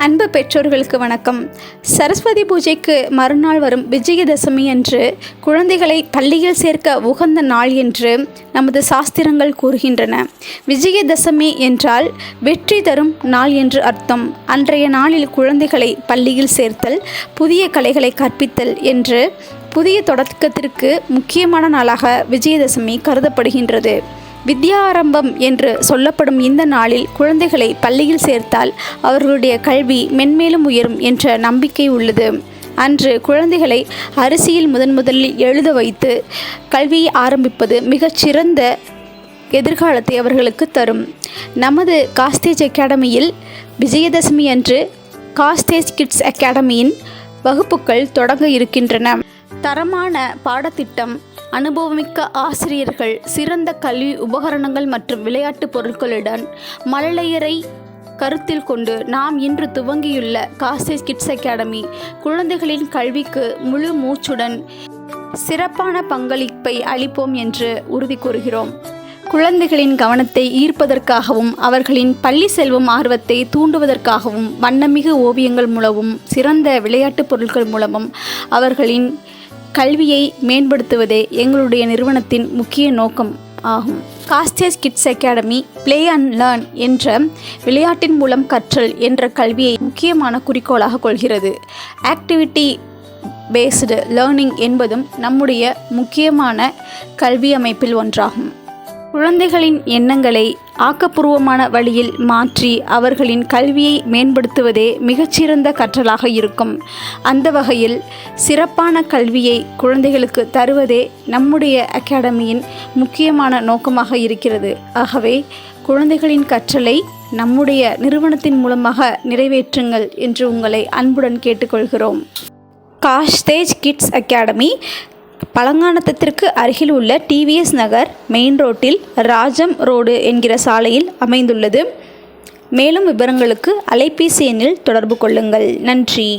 அன்பு பெற்றோர்களுக்கு வணக்கம். சரஸ்வதி பூஜைக்கு மறுநாள் வரும் விஜயதசமி அன்று குழந்தைகளை பள்ளியில் சேர்க்க உகந்த நாள் என்று நமது சாஸ்திரங்கள் கூறுகின்றன. விஜயதசமி என்றால் வெற்றி தரும் நாள் என்று அர்த்தம். அன்றைய நாளில் குழந்தைகளை பள்ளியில் சேர்த்தல், புதிய கலைகளை கற்பித்தல் என்று புதிய தொடக்கத்திற்கு முக்கியமான நாளாக விஜயதசமி கருதப்படுகின்றது. வித்யாரம்பம் என்று சொல்லப்படும் இந்த நாளில் குழந்தைகளை பள்ளியில் சேர்த்தால் அவர்களுடைய கல்வி மென்மேலும் உயரும் என்ற நம்பிக்கை உள்ளது. அன்று குழந்தைகளை அரிசியில் முதலில் எழுத வைத்து கல்வியை ஆரம்பிப்பது மிகச்சிறந்த எதிர்காலத்தை அவர்களுக்கு தரும். நமது காஸ்தேஜ் அகாடமியில் விஜயதசமி அன்று காஸ்தேஜ் கிட்ஸ் அகாடமியின் வகுப்புகள் தொடங்க இருக்கின்றன. தரமான பாடத்திட்டம், அனுபவமிக்க ஆசிரியர்கள், சிறந்த கல்வி உபகரணங்கள் மற்றும் விளையாட்டு பொருட்களுடன் மழலையரை கருத்தில் கொண்டு நாம் இன்று துவங்கியுள்ள காஸ்தேஜ் கிட்ஸ் அகாடமி குழந்தைகளின் கல்விக்கு முழு மூச்சுடன் சிறப்பான பங்களிப்பை அளிப்போம் என்று உறுதி கூறுகிறோம். குழந்தைகளின் கவனத்தை ஈர்ப்பதற்காகவும் அவர்களின் பள்ளி செல்வம் ஆர்வத்தை தூண்டுவதற்காகவும் வண்ணமிகு ஓவியங்கள் மூலமும் சிறந்த விளையாட்டுப் பொருட்கள் மூலமும் அவர்களின் கல்வியை மேம்படுத்துவதே எங்களுடைய நிறுவனத்தின் முக்கிய நோக்கம் ஆகும். காஸ்தேஜ் kids academy play and learn என்ற விளையாட்டின் மூலம் கற்றல் என்ற கல்வியை முக்கியமான குறிக்கோளாக கொள்கிறது. ஆக்டிவிட்டி பேஸ்டு லேர்னிங் என்பதும் நம்முடைய முக்கியமான கல்வி அமைப்பில் ஒன்றாகும். குழந்தைகளின் எண்ணங்களை ஆக்கப்பூர்வமான வழியில் மாற்றி அவர்களின் கல்வியை மேம்படுத்துவதே மிகச்சிறந்த கற்றலாக இருக்கும். அந்த வகையில் சிறப்பான கல்வியை குழந்தைகளுக்கு தருவதே நம்முடைய அகாடமியின் முக்கியமான நோக்கமாக இருக்கிறது. ஆகவே குழந்தைகளின் கற்றலை நம்முடைய நிறுவனத்தின் மூலமாக நிறைவேற்றுங்கள் என்று உங்களை அன்புடன் கேட்டுக்கொள்கிறோம். காஸ்தேஜ் கிட்ஸ் அகாடமி பழங்கானத்திற்கு அருகில் உள்ள டிவிஎஸ் நகர் மெயின் ரோட்டில் ராஜம் ரோடு என்கிற சாலையில் அமைந்துள்ளது. மேலும் விவரங்களுக்கு அலைபேசி எண்ணில் தொடர்பு கொள்ளுங்கள். நன்றி.